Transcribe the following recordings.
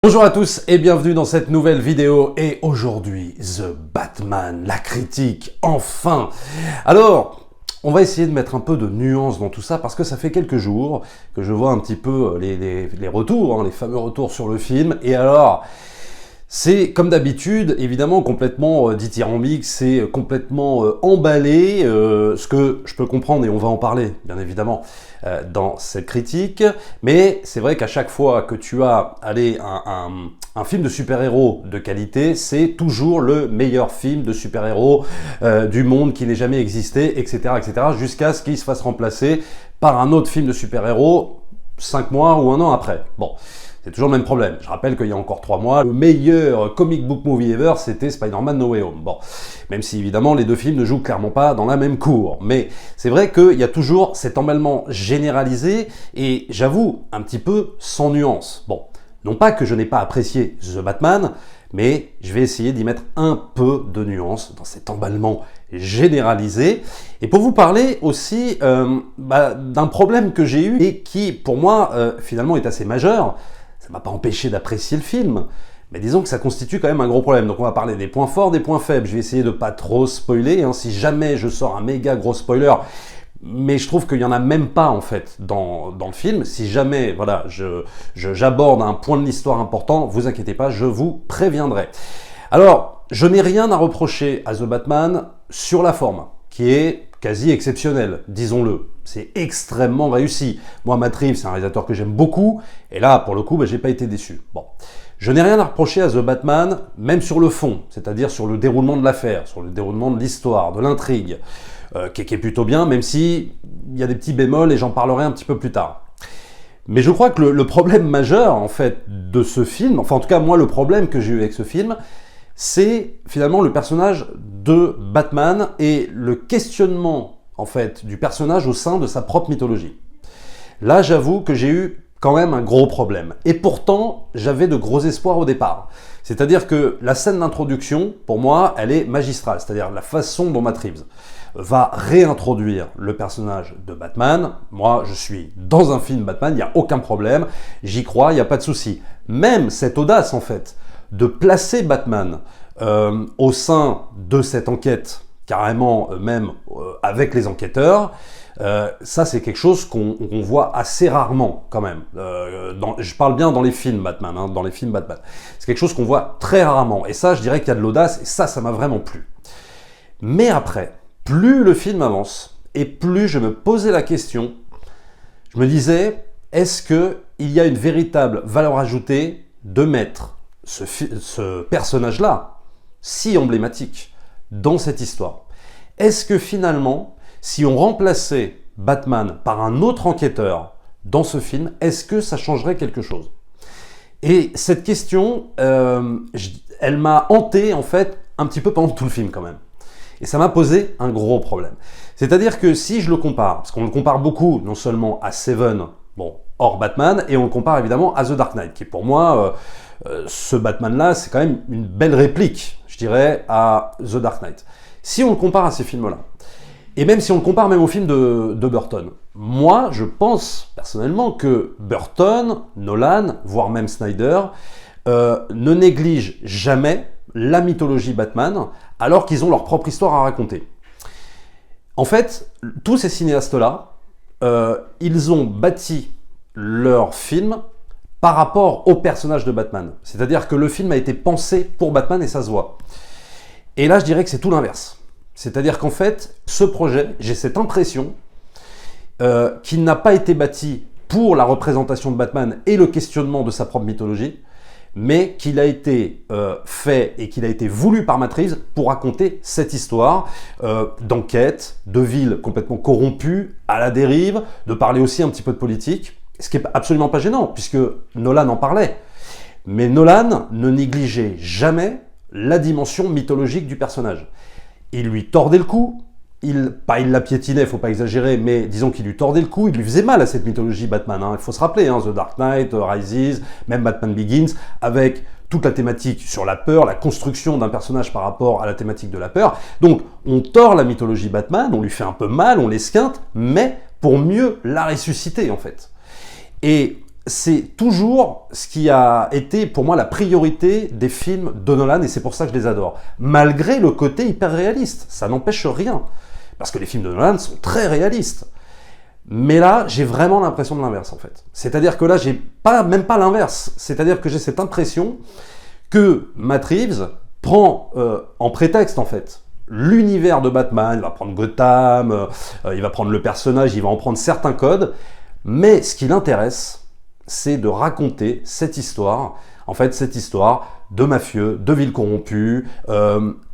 Bonjour à tous et bienvenue dans cette nouvelle vidéo et aujourd'hui, The Batman, la critique, enfin. Alors, on va essayer de mettre un peu de nuance dans tout ça parce que ça fait quelques jours que je vois un petit peu les retours, les fameux retours sur le film. Et alors, c'est comme d'habitude, évidemment, complètement dithyrambique, c'est complètement emballé, ce que je peux comprendre et on va en parler, bien évidemment, dans cette critique. Mais c'est vrai qu'à chaque fois que tu as un film de super-héros de qualité, c'est toujours le meilleur film de super-héros du monde qui n'ait jamais existé, etc., etc., jusqu'à ce qu'il se fasse remplacer par un autre film de super-héros 5 mois ou 1 an après. Bon. C'est toujours le même problème. Je rappelle qu'il y a encore 3 mois, le meilleur comic book movie ever, c'était Spider-Man No Way Home. Bon, même si évidemment les deux films ne jouent clairement pas dans la même cour. Mais c'est vrai qu'il y a toujours cet emballement généralisé et j'avoue, un petit peu sans nuance. Bon, non pas que je n'ai pas apprécié The Batman, mais je vais essayer d'y mettre un peu de nuance dans cet emballement généralisé. Et pour vous parler aussi d'un problème que j'ai eu et qui, pour moi, finalement est assez majeur. Ça m'a pas empêché d'apprécier le film, mais disons que ça constitue quand même un gros problème. Donc on va parler des points forts, des points faibles. Je vais essayer de pas trop spoiler, si jamais je sors un méga gros spoiler, mais je trouve qu'il y en a même pas en fait dans le film. Si jamais voilà, j'aborde un point de l'histoire important, vous inquiétez pas, je vous préviendrai. Alors, je n'ai rien à reprocher à The Batman sur la forme, qui est quasi exceptionnel, disons-le. C'est extrêmement réussi. Moi, Matt Reeves, c'est un réalisateur que j'aime beaucoup, et là, pour le coup, j'ai pas été déçu. Bon. Je n'ai rien à reprocher à The Batman, même sur le fond, c'est-à-dire sur le déroulement de l'affaire, sur le déroulement de l'histoire, de l'intrigue, qui est plutôt bien, même si il y a des petits bémols, et j'en parlerai un petit peu plus tard. Mais je crois que le problème majeur, en fait, de ce film, enfin, en tout cas, moi, le problème que j'ai eu avec ce film, c'est finalement le personnage de Batman et le questionnement en fait du personnage au sein de sa propre mythologie. Là, j'avoue que j'ai eu quand même un gros problème. Et pourtant, j'avais de gros espoirs au départ. C'est-à-dire que la scène d'introduction, pour moi, elle est magistrale. C'est-à-dire la façon dont Matt Reeves va réintroduire le personnage de Batman. Moi, je suis dans un film Batman, il n'y a aucun problème. J'y crois, il n'y a pas de souci. Même cette audace, en fait, de placer Batman au sein de cette enquête, carrément même avec les enquêteurs, ça c'est quelque chose qu'on voit assez rarement quand même. Je parle bien dans les films Batman, dans les films Batman. C'est quelque chose qu'on voit très rarement. Et ça, je dirais qu'il y a de l'audace, et ça m'a vraiment plu. Mais après, plus le film avance, et plus je me posais la question, je me disais, est-ce qu'il y a une véritable valeur ajoutée de mettre ce personnage-là, si emblématique, dans cette histoire? Est-ce que finalement, si on remplaçait Batman par un autre enquêteur dans ce film, est-ce que ça changerait quelque chose? Et cette question, elle m'a hanté en fait un petit peu pendant tout le film quand même. Et ça m'a posé un gros problème. C'est-à-dire que si je le compare, parce qu'on le compare beaucoup, non seulement à Seven, bon, hors Batman, et on le compare évidemment à The Dark Knight, qui pour moi, ce Batman-là, c'est quand même une belle réplique, je dirais, à The Dark Knight. Si on le compare à ces films-là, et même si on le compare même au film de Burton, moi, je pense personnellement que Burton, Nolan, voire même Snyder, ne négligent jamais la mythologie Batman, alors qu'ils ont leur propre histoire à raconter. En fait, tous ces cinéastes-là, ils ont bâti leur film par rapport au personnage de Batman. C'est-à-dire que le film a été pensé pour Batman et ça se voit. Et là, je dirais que c'est tout l'inverse. C'est-à-dire qu'en fait, ce projet, j'ai cette impression qu'il n'a pas été bâti pour la représentation de Batman et le questionnement de sa propre mythologie, mais qu'il a été fait et qu'il a été voulu par Matt Reeves pour raconter cette histoire d'enquête, de ville complètement corrompue, à la dérive, de parler aussi un petit peu de politique, ce qui n'est absolument pas gênant, puisque Nolan en parlait. Mais Nolan ne négligeait jamais la dimension mythologique du personnage. Il lui tordait le cou, il la piétinait, il ne faut pas exagérer, mais disons qu'il lui tordait le cou, il lui faisait mal à cette mythologie Batman. Il faut se rappeler, The Dark Knight, Rises, même Batman Begins, avec toute la thématique sur la peur, la construction d'un personnage par rapport à la thématique de la peur. Donc, on tord la mythologie Batman, on lui fait un peu mal, on l'esquinte, mais pour mieux la ressusciter, en fait. Et c'est toujours ce qui a été pour moi la priorité des films de Nolan, et c'est pour ça que je les adore. Malgré le côté hyper réaliste, ça n'empêche rien. Parce que les films de Nolan sont très réalistes. Mais là, j'ai vraiment l'impression de l'inverse en fait. C'est-à-dire que là, j'ai même pas l'inverse. C'est-à-dire que j'ai cette impression que Matt Reeves prend en prétexte en fait l'univers de Batman, il va prendre Gotham, il va prendre le personnage, il va en prendre certains codes, mais ce qui l'intéresse, c'est de raconter cette histoire, en fait cette histoire de mafieux, de ville corrompue,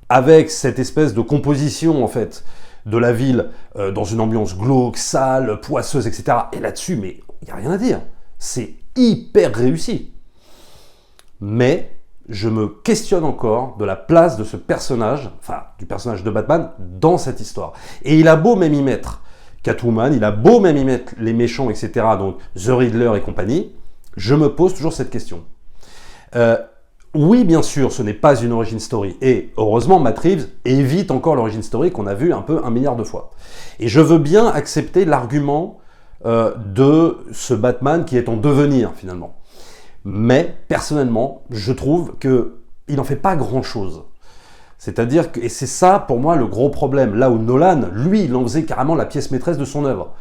avec cette espèce de composition en fait de la ville dans une ambiance glauque, sale, poisseuse, etc. Et là-dessus, mais il n'y a rien à dire, c'est hyper réussi. Mais je me questionne encore de la place de ce personnage, enfin du personnage de Batman, dans cette histoire. Et il a beau même y mettre Catwoman, il a beau même y mettre les méchants, etc., donc The Riddler et compagnie, je me pose toujours cette question. Oui, bien sûr, ce n'est pas une origin story. Et heureusement, Matt Reeves évite encore l'origin story qu'on a vu un peu 1 milliard de fois. Et je veux bien accepter l'argument de ce Batman qui est en devenir, finalement. Mais, personnellement, je trouve qu'il n'en fait pas grand-chose. C'est-à-dire que, et c'est ça, pour moi, le gros problème. Là où Nolan, lui, il en faisait carrément la pièce maîtresse de son œuvre.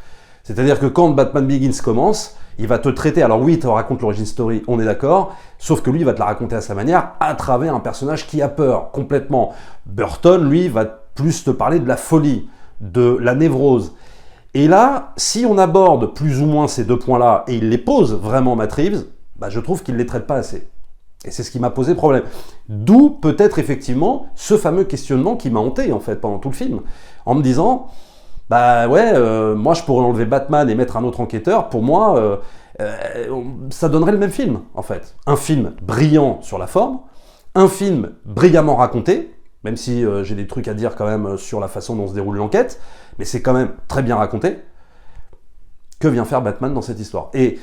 C'est-à-dire que quand Batman Begins commence, il va te traiter, alors oui, il te raconte l'origin story, on est d'accord, sauf que lui, il va te la raconter à sa manière, à travers un personnage qui a peur, complètement. Burton, lui, va plus te parler de la folie, de la névrose. Et là, si on aborde plus ou moins ces deux points-là, et il les pose vraiment, Matt Reeves, bah, je trouve qu'il ne les traite pas assez. Et c'est ce qui m'a posé problème. D'où peut-être effectivement ce fameux questionnement qui m'a hanté en fait pendant tout le film, en me disant, bah ouais, moi je pourrais enlever Batman et mettre un autre enquêteur, pour moi, ça donnerait le même film en fait. Un film brillant sur la forme, un film brillamment raconté, même si j'ai des trucs à dire quand même sur la façon dont se déroule l'enquête, mais c'est quand même très bien raconté. Que vient faire Batman dans cette histoire? Et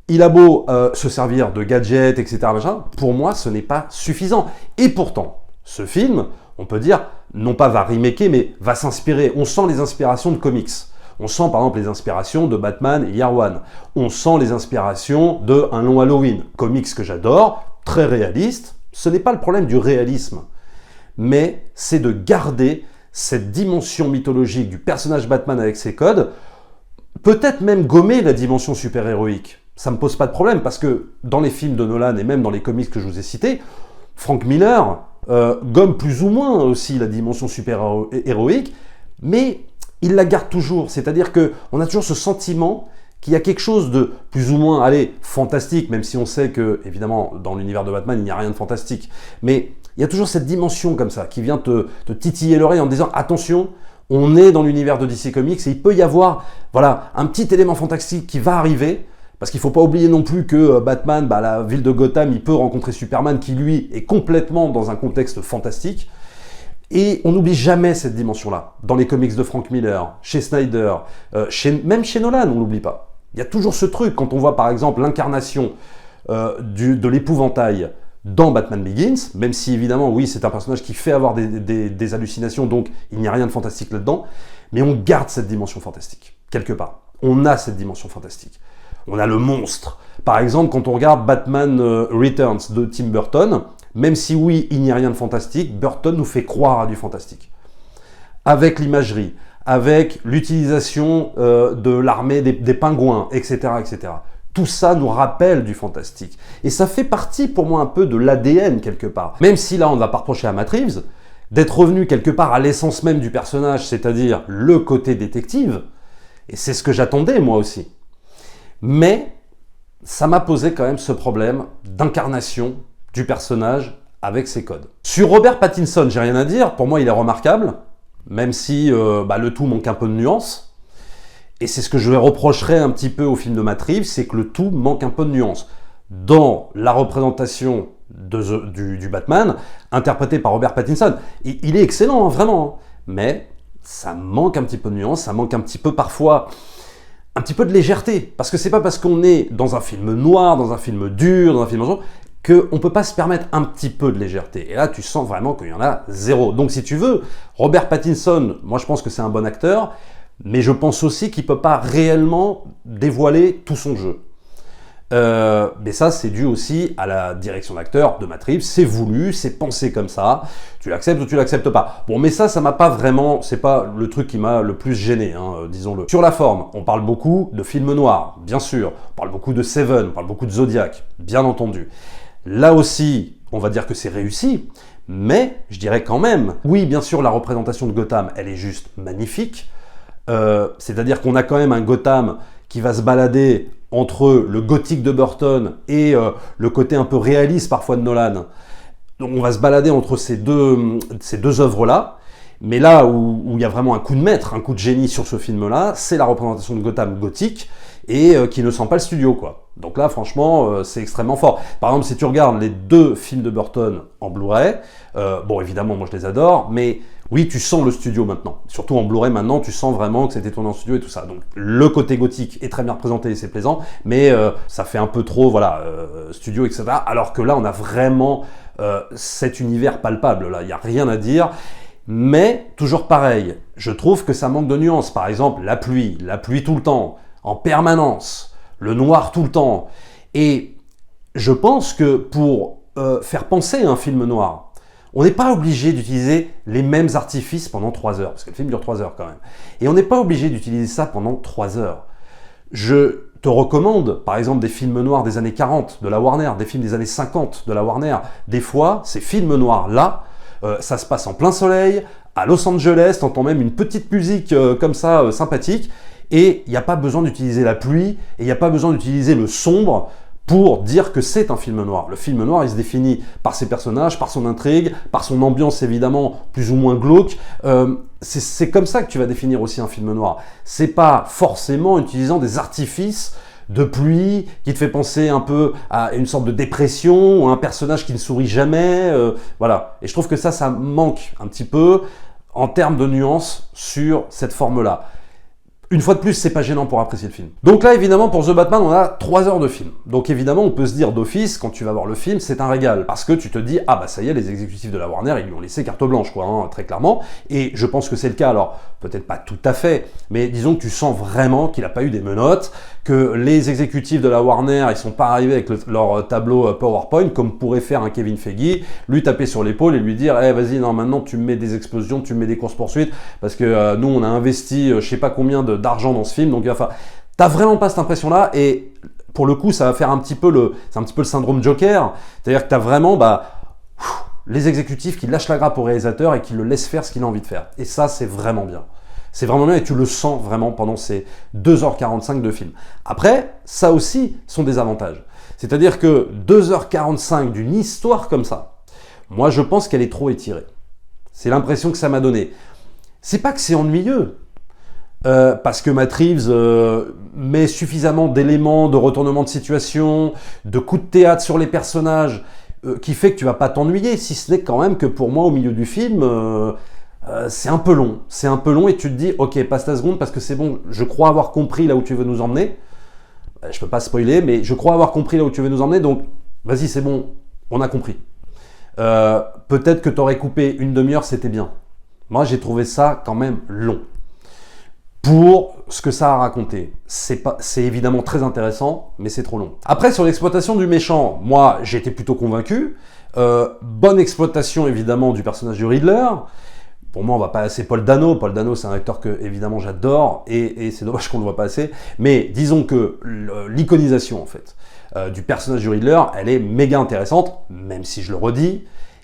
il a beau se servir de gadgets, etc., machin, pour moi, ce n'est pas suffisant. Et pourtant, ce film, on peut dire, non pas va remaker, mais va s'inspirer. On sent les inspirations de comics. On sent par exemple les inspirations de Batman Year One. On sent les inspirations de Un long Halloween. Comics que j'adore, très réaliste. Ce n'est pas le problème du réalisme, mais c'est de garder cette dimension mythologique du personnage Batman avec ses codes, peut-être même gommer la dimension super-héroïque. Ça me pose pas de problème parce que dans les films de Nolan et même dans les comics que je vous ai cités, Frank Miller gomme plus ou moins aussi la dimension super-héroïque, mais il la garde toujours. C'est-à-dire qu'on a toujours ce sentiment qu'il y a quelque chose de plus ou moins, allez, fantastique, même si on sait que, évidemment, dans l'univers de Batman, il n'y a rien de fantastique. Mais il y a toujours cette dimension comme ça qui vient te titiller l'oreille en te disant « Attention, on est dans l'univers de DC Comics et il peut y avoir voilà, un petit élément fantastique qui va arriver. » Parce qu'il ne faut pas oublier non plus que Batman, bah, la ville de Gotham, il peut rencontrer Superman qui, lui, est complètement dans un contexte fantastique. Et on n'oublie jamais cette dimension-là. Dans les comics de Frank Miller, chez Snyder, même chez Nolan, on n'oublie pas. Il y a toujours ce truc, quand on voit par exemple l'incarnation de l'épouvantail dans Batman Begins, même si évidemment, oui, c'est un personnage qui fait avoir des hallucinations, donc il n'y a rien de fantastique là-dedans, mais on garde cette dimension fantastique, quelque part. On a cette dimension fantastique. On a le monstre. Par exemple, quand on regarde Batman Returns de Tim Burton, même si oui, il n'y a rien de fantastique, Burton nous fait croire à du fantastique. Avec l'imagerie, avec l'utilisation de l'armée des pingouins, etc., etc. Tout ça nous rappelle du fantastique. Et ça fait partie pour moi un peu de l'ADN quelque part. Même si là, on ne va pas reprocher à Matt Reeves d'être revenu quelque part à l'essence même du personnage, c'est-à-dire le côté détective, et c'est ce que j'attendais moi aussi. Mais ça m'a posé quand même ce problème d'incarnation du personnage avec ses codes. Sur Robert Pattinson, j'ai rien à dire. Pour moi, il est remarquable, même si le tout manque un peu de nuance. Et c'est ce que je reprocherais un petit peu au film de Matt Reeves, c'est que le tout manque un peu de nuance. Dans la représentation du Batman, interprété par Robert Pattinson, il est excellent, hein, vraiment. Mais ça manque un petit peu de nuance, ça manque un petit peu parfois... un petit peu de légèreté, parce que c'est pas parce qu'on est dans un film noir, dans un film dur, dans un film qu'on ne peut pas se permettre un petit peu de légèreté. Et là, tu sens vraiment qu'il y en a zéro. Donc si tu veux, Robert Pattinson, moi je pense que c'est un bon acteur, mais je pense aussi qu'il ne peut pas réellement dévoiler tout son jeu. Mais ça, c'est dû aussi à la direction d'acteur de Matt Reeves. C'est voulu, c'est pensé comme ça. Tu l'acceptes ou tu l'acceptes pas. Bon, mais ça m'a pas vraiment... C'est pas le truc qui m'a le plus gêné, hein, disons-le. Sur la forme, on parle beaucoup de films noirs, bien sûr. On parle beaucoup de Seven, on parle beaucoup de Zodiac, bien entendu. Là aussi, on va dire que c'est réussi. Mais, je dirais quand même, oui, bien sûr, la représentation de Gotham, elle est juste magnifique. C'est-à-dire qu'on a quand même un Gotham qui va se balader entre le gothique de Burton et le côté un peu réaliste parfois de Nolan. Donc on va se balader entre ces deux œuvres-là. Mais là où il y a vraiment un coup de maître, un coup de génie sur ce film-là, c'est la représentation de Gotham gothique et qui ne sent pas le studio, quoi. Donc là, franchement, c'est extrêmement fort. Par exemple, si tu regardes les 2 films de Burton en Blu-ray, bon, évidemment, moi je les adore, mais oui, tu sens le studio maintenant. Surtout en Blu-ray, maintenant, tu sens vraiment que c'était tourné en studio et tout ça. Donc, le côté gothique est très bien représenté et c'est plaisant, mais ça fait un peu trop, voilà, studio, etc. Alors que là, on a vraiment cet univers palpable, là, il n'y a rien à dire. Mais, toujours pareil, je trouve que ça manque de nuances. Par exemple, la pluie tout le temps, en permanence, le noir tout le temps. Et je pense que pour faire penser à un film noir, on n'est pas obligé d'utiliser les mêmes artifices pendant 3 heures, parce que le film dure 3 heures quand même. Et on n'est pas obligé d'utiliser ça pendant 3 heures. Je te recommande, par exemple, des films noirs des années 40 de la Warner, des films des années 50 de la Warner. Des fois, ces films noirs-là, ça se passe en plein soleil, à Los Angeles, t'entends même une petite musique comme ça, sympathique, et il n'y a pas besoin d'utiliser la pluie, et il n'y a pas besoin d'utiliser le sombre pour dire que c'est un film noir. Le film noir, il se définit par ses personnages, par son intrigue, par son ambiance évidemment plus ou moins glauque. C'est comme ça que tu vas définir aussi un film noir. C'est pas forcément utilisant des artifices de pluie qui te fait penser un peu à une sorte de dépression ou à un personnage qui ne sourit jamais. Voilà. Et je trouve que ça manque un petit peu en termes de nuances sur cette forme-là. Une fois de plus, c'est pas gênant pour apprécier le film. Donc là, évidemment, pour The Batman, on a 3 heures de film. Donc évidemment, on peut se dire d'office, quand tu vas voir le film, c'est un régal. Parce que tu te dis, ah bah ça y est, les exécutifs de la Warner, ils lui ont laissé carte blanche, quoi, hein, très clairement. Et je pense que c'est le cas, alors peut-être pas tout à fait, mais disons que tu sens vraiment qu'il n'a pas eu des menottes, que les exécutifs de la Warner, ils sont pas arrivés avec leur tableau PowerPoint, comme pourrait faire un Kevin Feige, lui taper sur l'épaule et lui dire, eh vas-y, non, maintenant tu me mets des explosions, tu me mets des courses-poursuites, parce que nous, on a investi je sais pas combien d'argent dans ce film, donc enfin, t'as vraiment pas cette impression-là, et pour le coup, ça va faire c'est un petit peu le syndrome Joker, c'est-à-dire que t'as vraiment, les exécutifs qui lâchent la grappe au réalisateur et qui le laissent faire ce qu'il a envie de faire. Et ça, c'est vraiment bien. C'est vraiment bien et tu le sens vraiment pendant ces 2h45 de film. Après, ça aussi sont des avantages. C'est-à-dire que 2h45 d'une histoire comme ça, moi je pense qu'elle est trop étirée. C'est l'impression que ça m'a donné. C'est pas que c'est ennuyeux, parce que Matt Reeves met suffisamment d'éléments, de retournement de situation, de coups de théâtre sur les personnages, qui fait que tu vas pas t'ennuyer, si ce n'est quand même que pour moi, au milieu du film, c'est un peu long. C'est un peu long et tu te dis, ok, passe ta seconde parce que c'est bon, je crois avoir compris là où tu veux nous emmener. Je peux pas spoiler, mais je crois avoir compris là où tu veux nous emmener, donc vas-y, c'est bon, on a compris. Peut-être que tu aurais coupé une demi-heure, c'était bien. Moi, j'ai trouvé ça quand même long. Pour ce que ça a raconté. C'est évidemment très intéressant, mais c'est trop long. Après, sur l'exploitation du méchant, moi, j'ai été plutôt convaincu. Bonne exploitation, évidemment, du personnage du Riddler. Pour moi, on va pas assez Paul Dano. Paul Dano, c'est un acteur que, évidemment, j'adore, et c'est dommage qu'on ne le voit pas assez. Mais disons que l'iconisation, en fait, du personnage du Riddler, elle est méga intéressante, même si je le redis,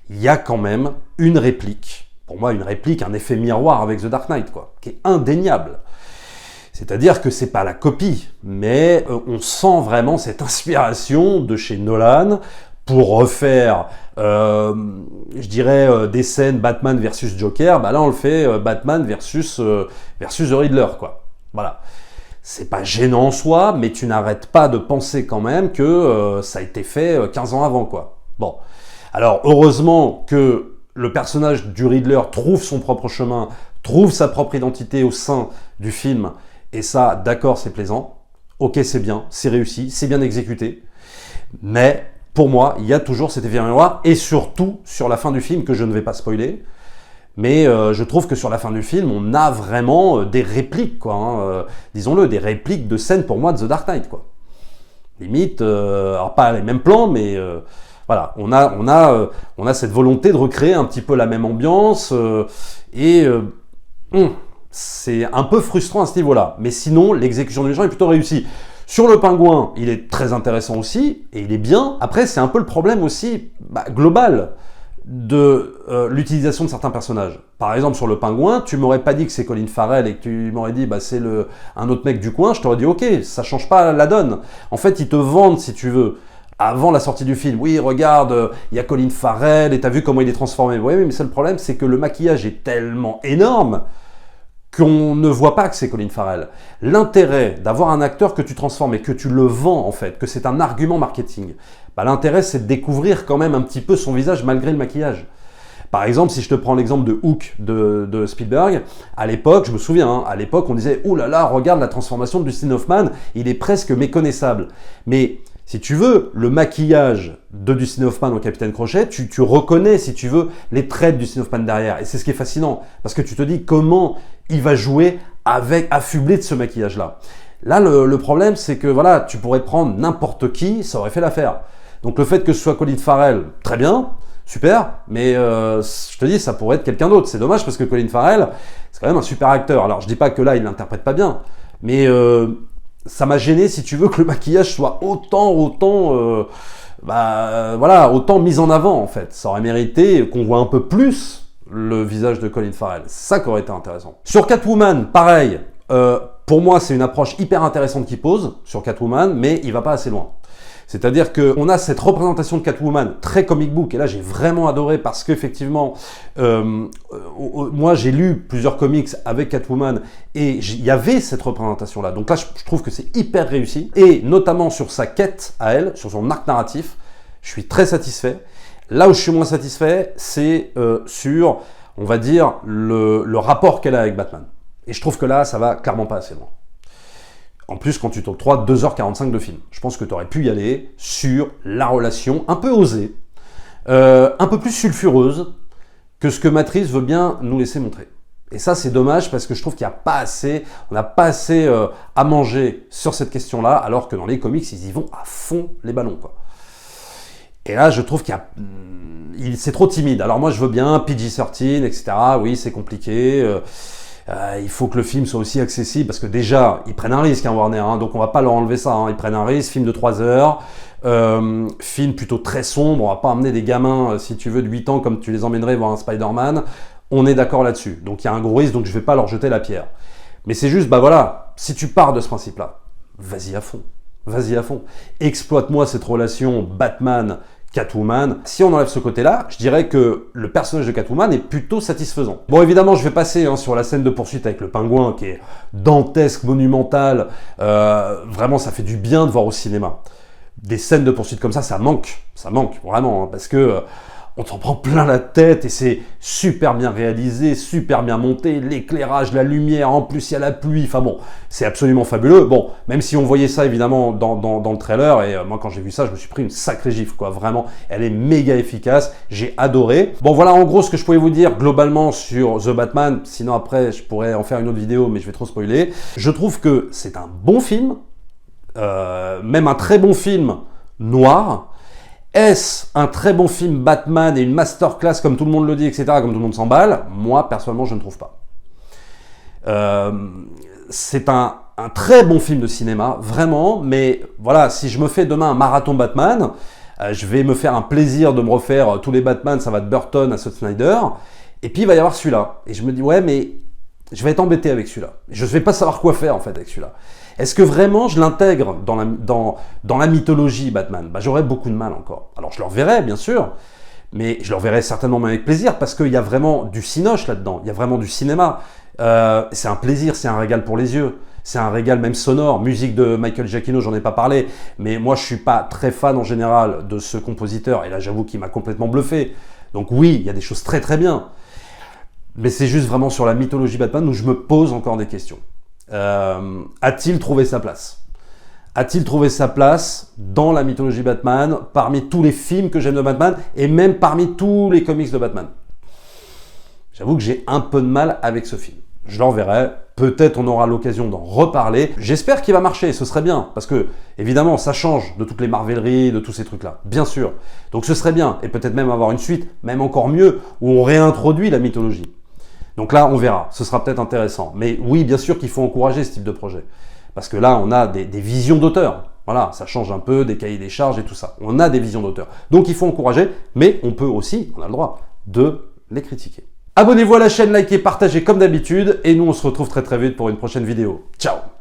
il y a quand même une réplique. Pour moi, une réplique, un effet miroir avec The Dark Knight, quoi, qui est indéniable. C'est-à-dire que c'est pas la copie, mais on sent vraiment cette inspiration de chez Nolan pour refaire, je dirais, des scènes Batman versus Joker. Bah là, on le fait Batman versus The Riddler, quoi. Voilà. C'est pas gênant en soi, mais tu n'arrêtes pas de penser quand même que ça a été fait 15 ans avant, quoi. Bon. Alors, heureusement que le personnage du Riddler trouve son propre chemin, trouve sa propre identité au sein du film, et ça, d'accord, c'est plaisant, ok, c'est bien, c'est réussi, c'est bien exécuté, mais pour moi, il y a toujours cet effet miroir, et surtout sur la fin du film, que je ne vais pas spoiler, mais je trouve que sur la fin du film, on a vraiment des répliques, quoi, hein, disons-le, des répliques de scènes pour moi de The Dark Knight, quoi. Limite, alors pas les mêmes plans, mais voilà, on a cette volonté de recréer un petit peu la même ambiance c'est un peu frustrant à ce niveau-là. Mais sinon, l'exécution des gens est plutôt réussie. Sur le Pingouin, il est très intéressant aussi, et il est bien. Après, c'est un peu le problème aussi global de l'utilisation de certains personnages. Par exemple, sur le Pingouin, tu m'aurais pas dit que c'est Colin Farrell et que tu m'aurais dit c'est un autre mec du coin, je t'aurais dit ok, ça change pas la donne. En fait, ils te vendent, si tu veux, avant la sortie du film, oui, regarde, il y a Colin Farrell et t'as vu comment il est transformé. Oui, mais c'est le problème, c'est que le maquillage est tellement énorme qu'on ne voit pas que c'est Colin Farrell. L'intérêt d'avoir un acteur que tu transformes et que tu le vends en fait, que c'est un argument marketing, l'intérêt c'est de découvrir quand même un petit peu son visage malgré le maquillage. Par exemple, si je te prends l'exemple de Hook de Spielberg, à l'époque, je me souviens, à l'époque on disait « Oh là là, regarde la transformation de Dustin Hoffman, il est presque méconnaissable ». Mais si tu veux, le maquillage de Dustin Hoffman en Capitaine Crochet, tu reconnais, si tu veux, les traits de Dustin Hoffman derrière. Et c'est ce qui est fascinant, parce que tu te dis comment il va jouer affublé de ce maquillage-là. Là, le problème, c'est que voilà, tu pourrais prendre n'importe qui, ça aurait fait l'affaire. Donc le fait que ce soit Colin Farrell, très bien, super, mais je te dis, ça pourrait être quelqu'un d'autre. C'est dommage parce que Colin Farrell, c'est quand même un super acteur. Alors je dis pas que là, il l'interprète pas bien, mais ça m'a gêné, si tu veux, que le maquillage soit autant mis en avant, en fait. Ça aurait mérité qu'on voit un peu plus le visage de Colin Farrell. Ça qui aurait été intéressant. Sur Catwoman, pareil. Pour moi, c'est une approche hyper intéressante qu'il pose sur Catwoman, mais il va pas assez loin. C'est-à-dire qu'on a cette représentation de Catwoman très comic book, et là j'ai vraiment adoré parce qu'effectivement, moi j'ai lu plusieurs comics avec Catwoman et il y avait cette représentation-là. Donc là je trouve que c'est hyper réussi, et notamment sur sa quête à elle, sur son arc narratif, je suis très satisfait. Là où je suis moins satisfait, c'est sur, on va dire, le rapport qu'elle a avec Batman. Et je trouve que là, ça va clairement pas assez loin. En plus, quand tu t'octroies 2h45 de film, je pense que tu aurais pu y aller sur la relation un peu osée, un peu plus sulfureuse que ce que Matrice veut bien nous laisser montrer. Et ça, c'est dommage parce que je trouve qu'il n'y a pas assez, on n'a pas assez à manger sur cette question-là, alors que dans les comics, ils y vont à fond les ballons, quoi. Et là, je trouve c'est trop timide. Alors moi, je veux bien PG-13, etc. Oui, c'est compliqué. Il faut que le film soit aussi accessible, parce que déjà, ils prennent un risque, Warner, donc on va pas leur enlever ça, ils prennent un risque, film de 3 heures, film plutôt très sombre, on va pas emmener des gamins, si tu veux, de 8 ans, comme tu les emmènerais voir un Spider-Man, on est d'accord là-dessus, donc il y a un gros risque, donc je vais pas leur jeter la pierre. Mais c'est juste, voilà, si tu pars de ce principe-là, vas-y à fond, exploite-moi cette relation Batman Catwoman. Si on enlève ce côté-là, je dirais que le personnage de Catwoman est plutôt satisfaisant. Bon, évidemment, je vais passer sur la scène de poursuite avec le pingouin, qui est dantesque, monumentale. Vraiment, ça fait du bien de voir au cinéma. Des scènes de poursuite comme ça manque vraiment, parce que on t'en prend plein la tête et c'est super bien réalisé, super bien monté, l'éclairage, la lumière, en plus il y a la pluie, enfin bon, c'est absolument fabuleux. Bon, même si on voyait ça évidemment dans le trailer, et moi quand j'ai vu ça, je me suis pris une sacrée gifle, quoi, vraiment, elle est méga efficace, j'ai adoré. Bon voilà en gros ce que je pouvais vous dire globalement sur The Batman, sinon après je pourrais en faire une autre vidéo, mais je vais trop spoiler. Je trouve que c'est un bon film, même un très bon film noir. Est-ce un très bon film Batman et une masterclass comme tout le monde le dit, etc., comme tout le monde s'emballe? Moi, personnellement, je ne trouve pas. C'est un très bon film de cinéma, vraiment, mais voilà, si je me fais demain un marathon Batman, je vais me faire un plaisir de me refaire tous les Batman, ça va de Burton à Scott Snyder, et puis il va y avoir celui-là. Et je me dis, ouais, mais je vais être embêté avec celui-là. Je ne vais pas savoir quoi faire, en fait, avec celui-là. Est-ce que vraiment je l'intègre dans la mythologie Batman? J'aurais beaucoup de mal encore. Alors je le reverrai, bien sûr, mais je le reverrai certainement même avec plaisir, parce qu'il y a vraiment du cinoche là-dedans, il y a vraiment du cinéma. C'est un plaisir, c'est un régal pour les yeux. C'est un régal même sonore, musique de Michael Giacchino, j'en ai pas parlé, mais moi je suis pas très fan en général de ce compositeur, et là j'avoue qu'il m'a complètement bluffé. Donc oui, il y a des choses très très bien, mais c'est juste vraiment sur la mythologie Batman où je me pose encore des questions. A-t-il trouvé sa place? A-t-il trouvé sa place dans la mythologie Batman, parmi tous les films que j'aime de Batman, et même parmi tous les comics de Batman? J'avoue que j'ai un peu de mal avec ce film. je l'enverrai. Peut-être on aura l'occasion d'en reparler. J'espère qu'il va marcher, ce serait bien. Parce que, évidemment, ça change de toutes les marvelleries, de tous ces trucs-là. Bien sûr. Donc ce serait bien. Et peut-être même avoir une suite, même encore mieux, où on réintroduit la mythologie. Donc là, on verra. Ce sera peut-être intéressant. Mais oui, bien sûr qu'il faut encourager ce type de projet. Parce que là, on a des visions d'auteurs. Voilà, ça change un peu des cahiers des charges et tout ça. On a des visions d'auteurs. Donc il faut encourager, mais on peut aussi, on a le droit, de les critiquer. Abonnez-vous à la chaîne, likez, partagez comme d'habitude, et nous on se retrouve très vite pour une prochaine vidéo. Ciao!